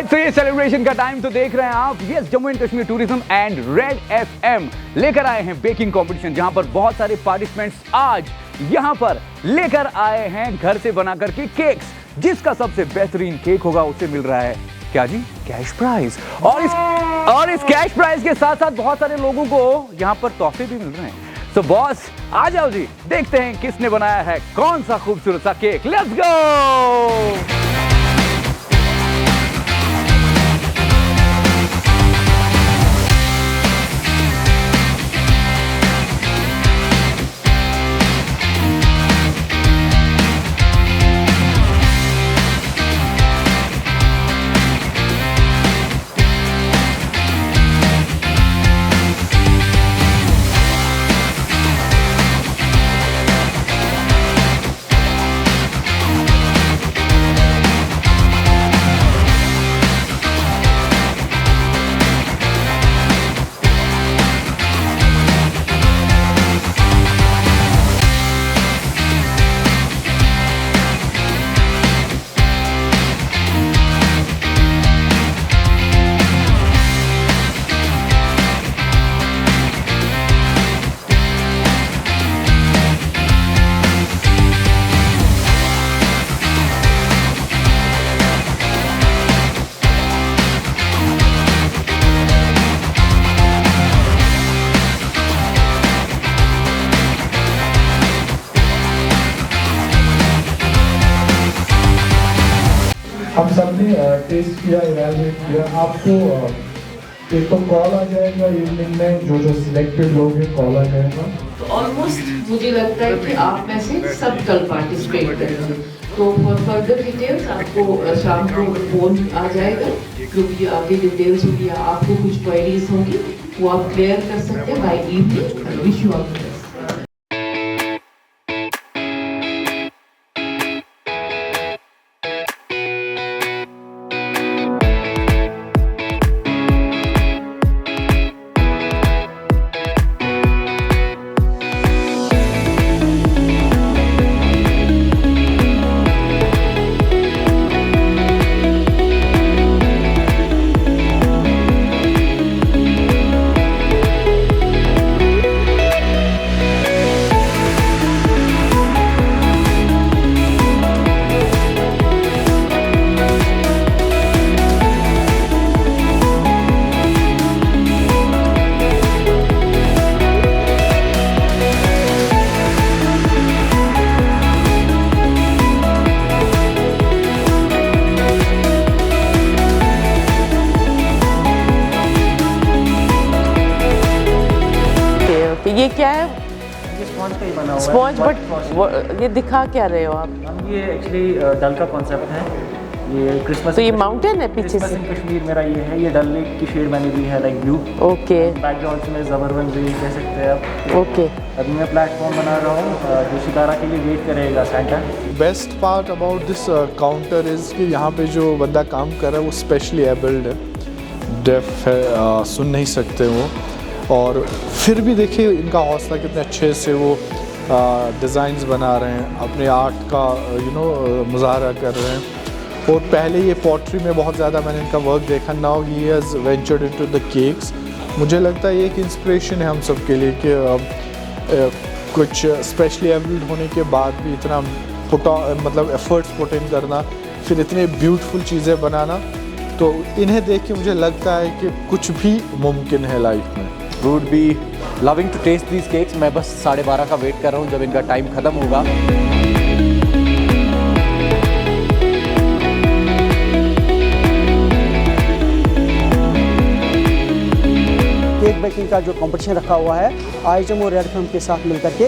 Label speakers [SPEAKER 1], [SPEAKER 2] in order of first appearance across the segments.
[SPEAKER 1] Alright, तो ये celebration का टाइम तो देख रहे हैं आप। Yes, Jammu and Kashmir tourism and red FM लेकर आए हैं बेकिंग कंपटीशन, जहां पर बहुत सारे पार्टिसिपेंट्स आज यहां पर लेकर आए हैं घर से बना करके केक्स। जिसका सबसे बेहतरीन केक होगा उसे मिल रहा है क्या जी, कैश प्राइज। और इस कैश प्राइज के साथ साथ बहुत सारे लोगों को यहां पर तोहफे भी मिल रहे हैं। तो बॉस आ जाओ जी, देखते हैं किसने बनाया है कौन सा खूबसूरत सा केक। Let's go.
[SPEAKER 2] हम सब ने टेस्ट किया, इवैल्यूएट किया। आपको एक तो कॉल आ जाएगा इवनिंग में, जो सिलेक्टेड लोग हैं कॉल आ जाएगा।
[SPEAKER 3] तो ऑलमोस्ट मुझे लगता है कि आप में से सब कल पार्टिसिपेट करेंगे। तो फॉर फर्दर डिटेल्स आपको शाम को फोन आ जाएगा, जो भी आगे डिटेल्स होगी, आपको कुछ क्वेरीज होंगी वो आप क्लियर कर सकते हैं by evening. Wish you all the best.
[SPEAKER 4] ये क्या है?
[SPEAKER 5] ये स्पॉन्ज का ही बना हुआ
[SPEAKER 4] स्पॉन्ज,
[SPEAKER 5] है।
[SPEAKER 4] बट ये दिखा क्या रहे हो आप?
[SPEAKER 5] हम ये एक्चुअली डल का कॉन्सेप्ट है। ये क्रिसमस,
[SPEAKER 4] तो ये माउंटेन है पीछे
[SPEAKER 5] क्रिसमस
[SPEAKER 4] से?
[SPEAKER 5] इन कश्मीर मेरा ये है। ये डल लेक की शेड बनी हुई है, लाइक ब्लू।
[SPEAKER 4] ओके
[SPEAKER 5] बैकग्राउंड में जबरदस्त व्यू कह सकते हैं आप।
[SPEAKER 4] ओके।
[SPEAKER 5] अभी मैं प्लेटफॉर्म बना रहा हूँ जो सितारा के लिए वेट करेगा Santa.
[SPEAKER 2] Best part about this counter is कि यहाँ पे जो बंदा काम कर रहा है वो स्पेशली एबल्ड है, डेफ है, सुन नहीं सकते वो। और फिर भी देखिए इनका हौसला कितने अच्छे से वो डिज़ाइंस बना रहे हैं, अपने आर्ट का मुजाहरा कर रहे हैं। और पहले ये पॉटरी में बहुत ज़्यादा मैंने इनका वर्क देखा। Now he has ventured into the cakes. मुझे लगता है ये एक इंस्पिरेशन है हम सब के लिए कि कुछ स्पेशली एबल्ड होने के बाद भी इतना मतलब एफर्ट्स पुट इन करना, फिर इतने ब्यूटीफुल चीज़ें बनाना। तो इन्हें देख के मुझे लगता है कि कुछ भी मुमकिन है लाइफ में।
[SPEAKER 1] We would be loving to taste these cakes। मैं बस 12:30 का वेट कर रहा हूँ जब इनका टाइम खत्म होगा।
[SPEAKER 6] केक बेकिंग का जो कंपटीशन रखा हुआ है आईएचएम और रेड फिल्म के साथ मिलकर के,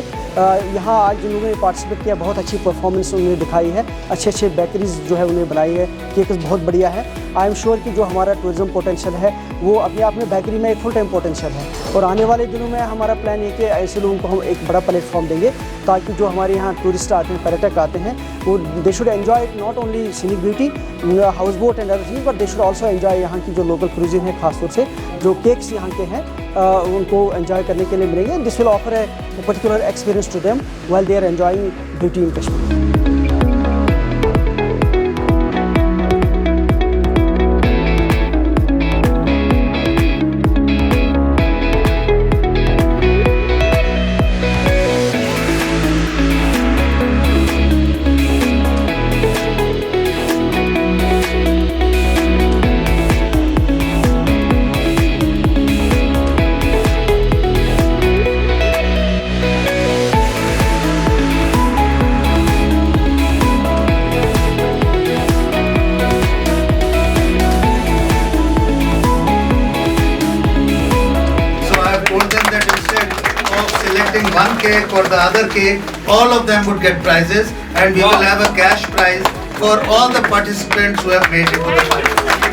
[SPEAKER 6] यहाँ आज जिन लोगों ने पार्टिसिपेट किया बहुत अच्छी परफॉर्मेंस उन्होंने दिखाई है। अच्छे अच्छे बेकरीज जो है उन्हें बनाई है, केक बहुत बढ़िया है। आई एम श्योर कि जो हमारा टूरिज्म पोटेंशियल है वो अपने आप में बेकरी में एक फुल टाइम पोटेंशियल है। और आने वाले दिनों में हमारा प्लान ये कि ऐसे लोगों को हम एक बड़ा प्लेटफॉर्म देंगे ताकि जो हमारे यहाँ टूरिस्ट आते हैं, पर्यटक आते हैं, वो they should enjoy not only scenic beauty, house boat and other thing, but they should also enjoy यहाँ की जो लोकल क्रूजिन है, खासतौर से जो केक्स यहाँ के हैं उनको एंजॉय करने के लिए मिलेंगे। This will offer a particular experience to them while they are enjoying beauty in Kashmir.
[SPEAKER 7] cake or the other cake, all of them would get prizes, and we will have a cash prize for all the participants who have made it to the final.